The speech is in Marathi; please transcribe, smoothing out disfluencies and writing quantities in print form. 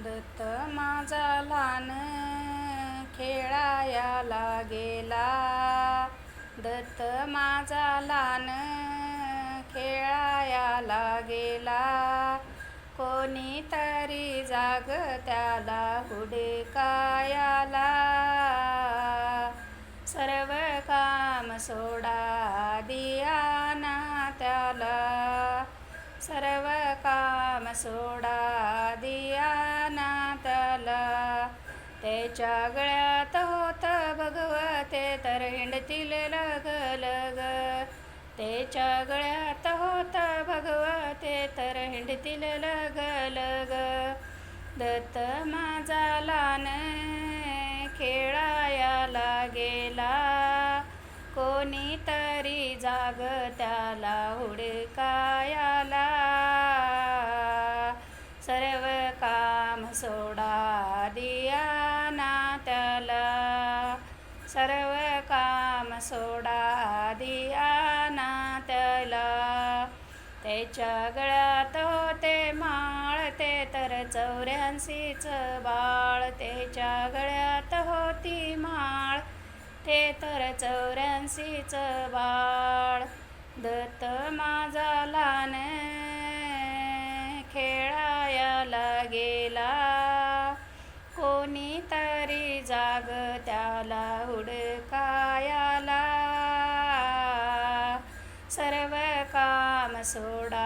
दत्त माझा लहान खेळायला गेला. दत्त माझा लहान खेळायला गेला. कोणीतरी जाग त्याला हुडकायला. सर्व काम सोडा दिया ना त्याला. सर्व काम सोडा दिया ना त्याला. त्याच्या गळ्यात होत भगवते तर हिंडतील लगलग. त्याच्या गळ्यात होत भगवते तर हिंडतील लगलग. दत्त माझा लहान खेळायला गेला. कोणीतरी जाग त्याला हुडकायला. सर्व काम सोडा दिया ना त्याला. सर्व काम सोडा दिया ना त्याला. त्याच्या गळ्यात होते माळ ते तर 84 बाळ. त्याच्या गळ्यात होती माळ ते तर 84 बाळ. दत्त माझा लहान खेळायला गेला. कोणीतरी जाग त्याला हुडकायला. सर्व काम सोडा